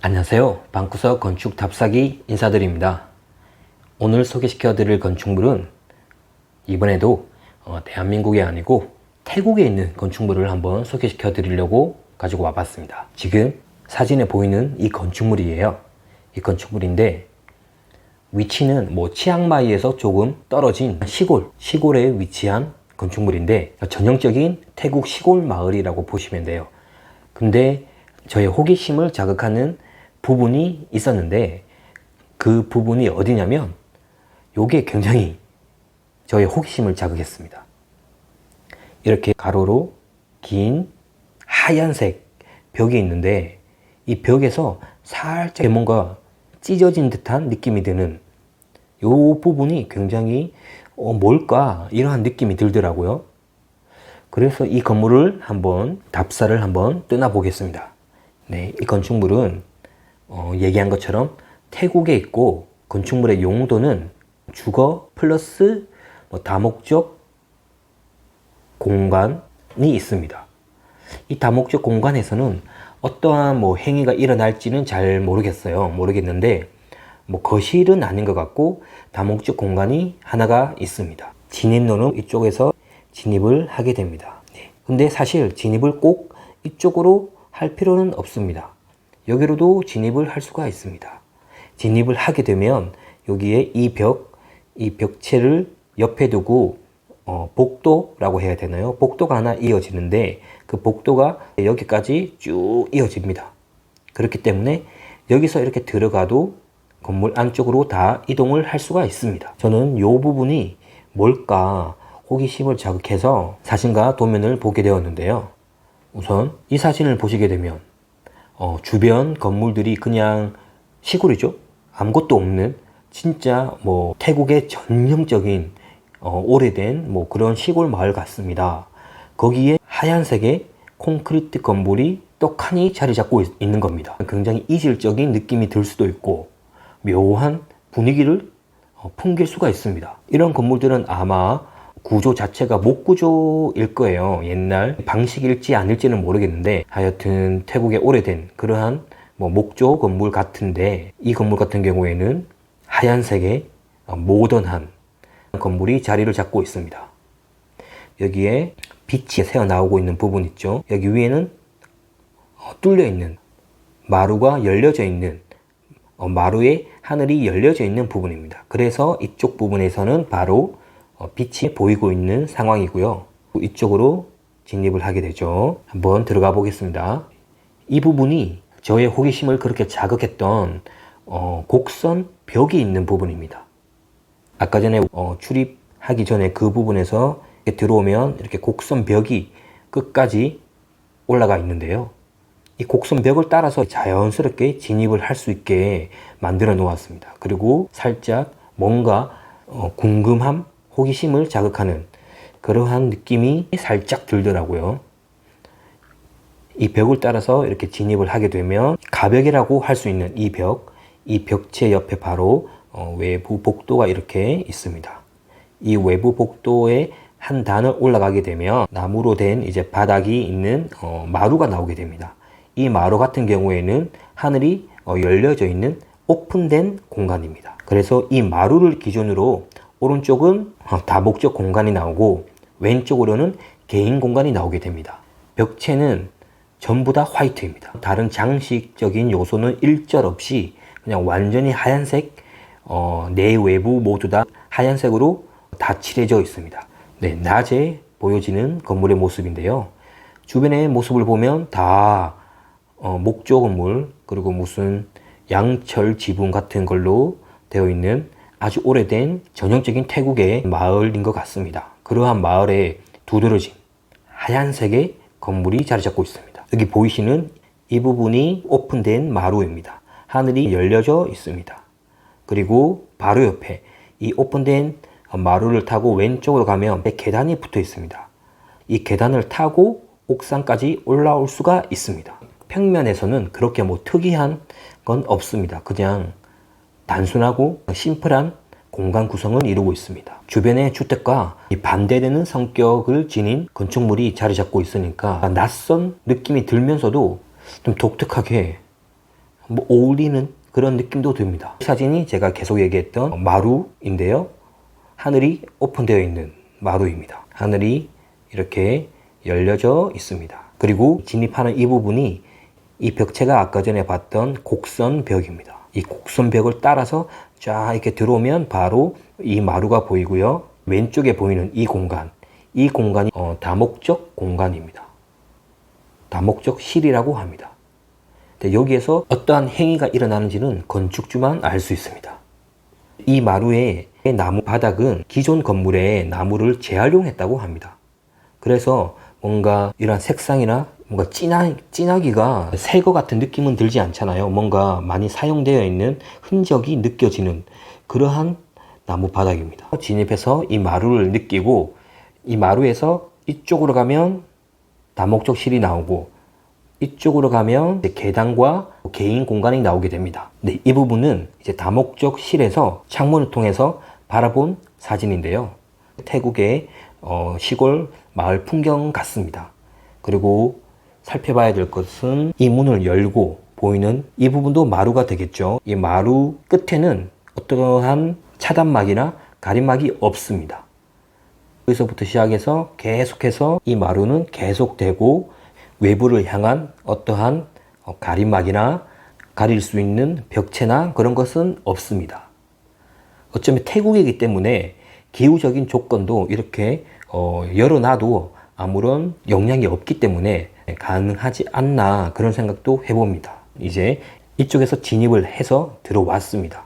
안녕하세요. 방구석 건축 답사기 인사드립니다. 오늘 소개시켜 드릴 건축물은 이번에도 대한민국이 아니고 태국에 있는 건축물을 한번 소개시켜 드리려고 가지고 와봤습니다. 지금 사진에 보이는 이 건축물이에요. 이 건축물인데 위치는 치앙마이에서 조금 떨어진 시골에 위치한 건축물인데 전형적인 태국 시골 마을이라고 보시면 돼요. 근데 저의 호기심을 자극하는 부분이 있었는데 그 부분이 어디냐면 요게 굉장히 저의 호기심을 자극했습니다. 이렇게 가로로 긴 하얀색 벽이 있는데 이 벽에서 살짝 뭔가 찢어진 듯한 느낌이 드는 요 부분이 굉장히 뭘까 이러한 느낌이 들더라고요. 그래서 이 건물을 한번 답사를 한번 떠나보겠습니다. 네, 이 건축물은 얘기한 것처럼 태국에 있고 건축물의 용도는 주거 플러스 다목적 공간이 있습니다. 이 다목적 공간에서는 어떠한 행위가 일어날지는 잘 모르겠는데 거실은 아닌 것 같고 다목적 공간이 하나가 있습니다. 진입로는 이쪽에서 진입을 하게 됩니다. 네. 근데 사실 진입을 꼭 이쪽으로 할 필요는 없습니다. 여기로도 진입을 할 수가 있습니다. 진입을 하게 되면 여기에 이 벽체를 옆에 두고 복도라고 해야 되나요? 복도가 하나 이어지는데 그 복도가 여기까지 쭉 이어집니다. 그렇기 때문에 여기서 이렇게 들어가도 건물 안쪽으로 다 이동을 할 수가 있습니다. 저는 이 부분이 뭘까 호기심을 자극해서 사진과 도면을 보게 되었는데요. 우선 이 사진을 보시게 되면 주변 건물들이 그냥 시골이죠. 아무것도 없는 진짜 태국의 전형적인 오래된 그런 시골 마을 같습니다. 거기에 하얀색의 콘크리트 건물이 떡하니 자리 잡고 있는 겁니다. 굉장히 이질적인 느낌이 들 수도 있고 묘한 분위기를 풍길 수가 있습니다. 이런 건물들은 아마 구조 자체가 목구조일 거예요. 옛날 방식일지 아닐지는 모르겠는데 하여튼 태국의 오래된 그러한 목조 건물 같은데 이 건물 같은 경우에는 하얀색의 모던한 건물이 자리를 잡고 있습니다. 여기에 빛이 새어나오고 있는 부분 있죠. 여기 위에는 뚫려 있는 마루가 열려져 있는 마루에 하늘이 열려져 있는 부분입니다. 그래서 이쪽 부분에서는 바로 빛이 보이고 있는 상황이고요. 이쪽으로 진입을 하게 되죠. 한번 들어가 보겠습니다. 이 부분이 저의 호기심을 그렇게 자극했던 곡선 벽이 있는 부분입니다. 아까 전에 출입하기 전에 그 부분에서 이렇게 들어오면 이렇게 곡선 벽이 끝까지 올라가 있는데요. 이 곡선 벽을 따라서 자연스럽게 진입을 할 수 있게 만들어 놓았습니다. 그리고 살짝 뭔가 궁금함, 호기심을 자극하는 그러한 느낌이 살짝 들더라고요. 이 벽을 따라서 이렇게 진입을 하게 되면 가벽이라고 할 수 있는 이 벽체 옆에 바로 외부 복도가 이렇게 있습니다. 이 외부 복도에 한 단을 올라가게 되면 나무로 된 이제 바닥이 있는 마루가 나오게 됩니다. 이 마루 같은 경우에는 하늘이 열려져 있는 오픈된 공간입니다. 그래서 이 마루를 기준으로 오른쪽은 다목적 공간이 나오고 왼쪽으로는 개인 공간이 나오게 됩니다. 벽체는 전부 다 화이트입니다. 다른 장식적인 요소는 일절 없이 그냥 완전히 하얀색, 내외부 모두 다 하얀색으로 다 칠해져 있습니다. 네, 낮에 보여지는 건물의 모습인데요. 주변의 모습을 보면 다 목조 건물 그리고 무슨 양철 지붕 같은 걸로 되어 있는 아주 오래된 전형적인 태국의 마을인 것 같습니다. 그러한 마을에 두드러진 하얀색의 건물이 자리 잡고 있습니다. 여기 보이시는 이 부분이 오픈된 마루입니다. 하늘이 열려져 있습니다. 그리고 바로 옆에 이 오픈된 마루를 타고 왼쪽으로 가면 계단이 붙어 있습니다. 이 계단을 타고 옥상까지 올라올 수가 있습니다. 평면에서는 그렇게 특이한 건 없습니다. 그냥 단순하고 심플한 공간 구성을 이루고 있습니다. 주변의 주택과 반대되는 성격을 지닌 건축물이 자리 잡고 있으니까 낯선 느낌이 들면서도 좀 독특하게 뭐 어울리는 그런 느낌도 듭니다. 이 사진이 제가 계속 얘기했던 마루인데요. 하늘이 오픈되어 있는 마루입니다. 하늘이 이렇게 열려져 있습니다. 그리고 진입하는 이 부분이 이 벽체가 아까 전에 봤던 곡선벽입니다. 이 곡선벽을 따라서 쫙 이렇게 들어오면 바로 이 마루가 보이고요. 왼쪽에 보이는 이 공간이 다목적 공간입니다. 다목적실이라고 합니다. 여기에서 어떠한 행위가 일어나는지는 건축주만 알 수 있습니다. 이 마루의 나무 바닥은 기존 건물에 나무를 재활용했다고 합니다. 그래서 뭔가 이런 색상이나 뭔가 진하기가 새 것 같은 느낌은 들지 않잖아요. 뭔가 많이 사용되어 있는 흔적이 느껴지는 그러한 나무 바닥입니다. 진입해서 이 마루를 느끼고 이 마루에서 이쪽으로 가면 다목적실이 나오고 이쪽으로 가면 계단과 개인 공간이 나오게 됩니다. 네, 이 부분은 이제 다목적실에서 창문을 통해서 바라본 사진인데요. 태국의 시골 마을 풍경 같습니다. 그리고 살펴봐야 될 것은 이 문을 열고 보이는 이 부분도 마루가 되겠죠. 이 마루 끝에는 어떠한 차단막이나 가림막이 없습니다. 여기서부터 시작해서 계속해서 이 마루는 계속되고 외부를 향한 어떠한 가림막이나 가릴 수 있는 벽체나 그런 것은 없습니다. 어쩌면 태국이기 때문에 기후적인 조건도 이렇게 열어놔도 아무런 영향이 없기 때문에 가능하지 않나 그런 생각도 해봅니다. 이제 이쪽에서 진입을 해서 들어왔습니다.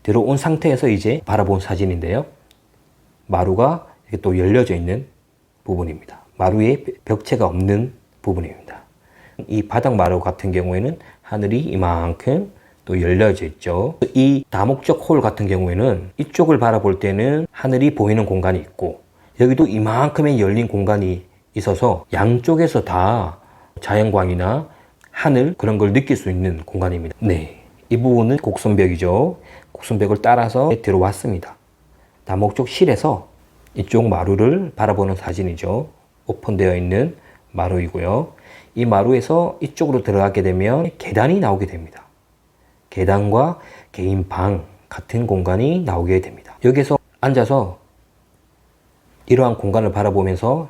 들어온 상태에서 이제 바라본 사진인데요. 마루가 이렇게 또 열려져 있는 부분입니다. 마루에 벽체가 없는 부분입니다. 이 바닥 마루 같은 경우에는 하늘이 이만큼 또 열려져 있죠. 이 다목적 홀 같은 경우에는 이쪽을 바라볼 때는 하늘이 보이는 공간이 있고 여기도 이만큼의 열린 공간이 있어서 양쪽에서 다 자연광이나 하늘 그런 걸 느낄 수 있는 공간입니다. 네, 이 부분은 곡선벽이죠. 곡선벽을 따라서 들어왔습니다. 다목적 실에서 이쪽 마루를 바라보는 사진이죠. 오픈되어 있는 마루이고요. 이 마루에서 이쪽으로 들어가게 되면 계단이 나오게 됩니다. 계단과 개인 방 같은 공간이 나오게 됩니다. 여기서 앉아서 이러한 공간을 바라보면서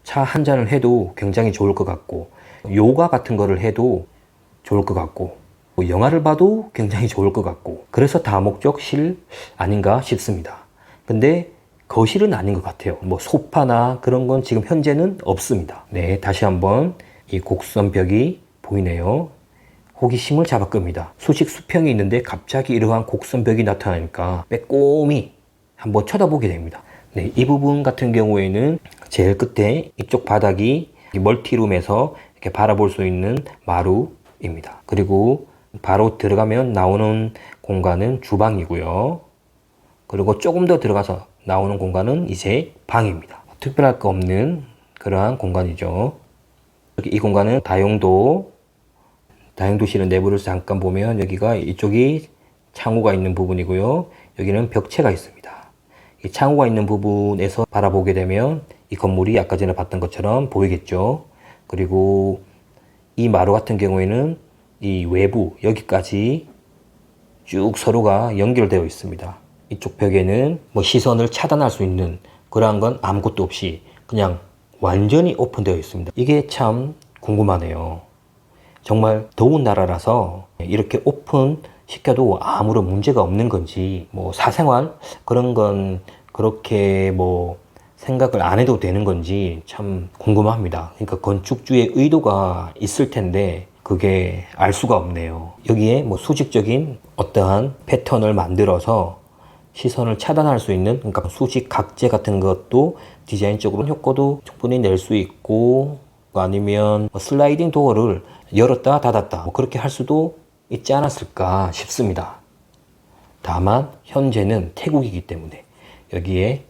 차 한 잔을 해도 굉장히 좋을 것 같고 요가 같은 거를 해도 좋을 것 같고 영화를 봐도 굉장히 좋을 것 같고 그래서 다목적실 아닌가 싶습니다. 근데 거실은 아닌 것 같아요. 뭐 소파나 그런 건 지금 현재는 없습니다. 네, 다시 한번 이 곡선벽이 보이네요. 호기심을 잡아 끕니다. 수직 수평이 있는데 갑자기 이러한 곡선벽이 나타나니까 빼꼼히 한번 쳐다보게 됩니다. 네, 이 부분 같은 경우에는 제일 끝에 이쪽 바닥이 멀티룸에서 이렇게 바라볼 수 있는 마루입니다. 그리고 바로 들어가면 나오는 공간은 주방이고요. 그리고 조금 더 들어가서 나오는 공간은 이제 방입니다. 특별할 거 없는 그러한 공간이죠. 이 공간은 다용도실은 내부를 잠깐 보면 여기가 이쪽이 창호가 있는 부분이고요. 여기는 벽체가 있습니다. 이 창호가 있는 부분에서 바라보게 되면 이 건물이 아까 전에 봤던 것처럼 보이겠죠. 그리고 이 마루 같은 경우에는 이 외부 여기까지 쭉 서로가 연결되어 있습니다. 이쪽 벽에는 뭐 시선을 차단할 수 있는 그러한 건 아무것도 없이 그냥 완전히 오픈되어 있습니다. 이게 참 궁금하네요. 정말 더운 나라라서 이렇게 오픈 시켜도 아무런 문제가 없는 건지 뭐 사생활 그런 건 그렇게 뭐 생각을 안 해도 되는 건지 참 궁금합니다. 그러니까 건축주의 의도가 있을 텐데 그게 알 수가 없네요. 여기에 뭐 수직적인 어떠한 패턴을 만들어서 시선을 차단할 수 있는 그러니까 수직 각재 같은 것도 디자인적으로 효과도 충분히 낼 수 있고 아니면 슬라이딩 도어를 열었다 닫았다 뭐 그렇게 할 수도 있지 않았을까 싶습니다. 다만 현재는 태국이기 때문에 여기에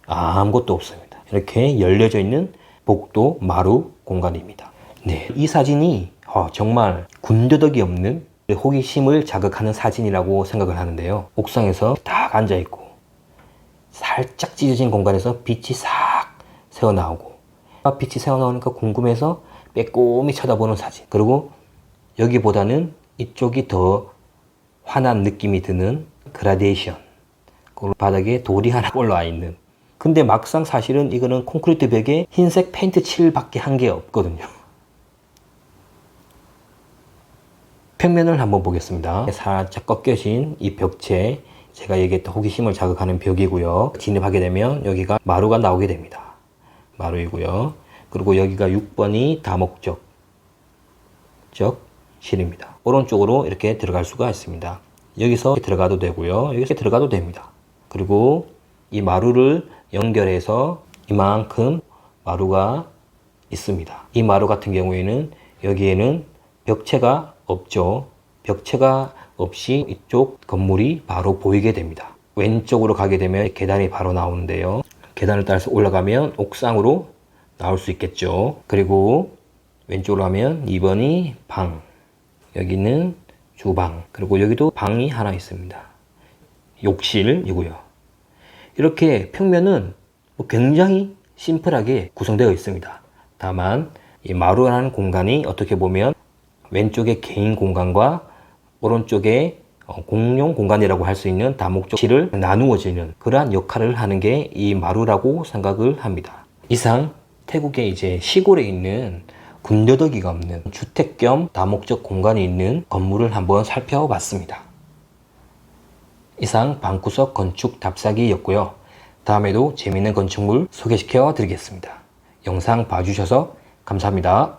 아무것도 없습니다. 이렇게 열려져 있는 복도 마루 공간입니다. 네, 이 사진이 정말 군더더기 없는 호기심을 자극하는 사진이라고 생각을 하는데요. 옥상에서 딱 앉아있고 살짝 찢어진 공간에서 빛이 싹 새어나오고 빛이 새어나오니까 궁금해서 빼꼼히 쳐다보는 사진. 그리고 여기보다는 이쪽이 더 환한 느낌이 드는 그라데이션. 그 바닥에 돌이 하나 올라와 있는. 근데 막상 사실은 이거는 콘크리트 벽에 흰색 페인트 칠밖에 한 게 없거든요. 평면을 한번 보겠습니다. 살짝 꺾여진 이 벽체, 제가 얘기했던 호기심을 자극하는 벽이고요. 진입하게 되면 여기가 마루가 나오게 됩니다. 마루이고요. 그리고 여기가 6번이 다목적 실입니다. 오른쪽으로 이렇게 들어갈 수가 있습니다. 여기서 들어가도 되고요. 여기서 들어가도 됩니다. 그리고 이 마루를 연결해서 이만큼 마루가 있습니다. 이 마루 같은 경우에는 여기에는 벽체가 없죠. 벽체가 없이 이쪽 건물이 바로 보이게 됩니다. 왼쪽으로 가게 되면 계단이 바로 나오는데요. 계단을 따라서 올라가면 옥상으로 나올 수 있겠죠. 그리고 왼쪽으로 가면 2번이 방, 여기는 주방, 그리고 여기도 방이 하나 있습니다. 욕실이고요. 이렇게 평면은 굉장히 심플하게 구성되어 있습니다. 다만 이 마루라는 공간이 어떻게 보면 왼쪽에 개인 공간과 오른쪽에 공용 공간이라고 할 수 있는 다목적실을 나누어지는 그러한 역할을 하는 게 이 마루라고 생각을 합니다. 이상 태국의 이제 시골에 있는 군더더기가 없는 주택 겸 다목적 공간이 있는 건물을 한번 살펴봤습니다. 이상 방구석 건축 답사기였고요. 다음에도 재미있는 건축물 소개시켜 드리겠습니다. 영상 봐주셔서 감사합니다.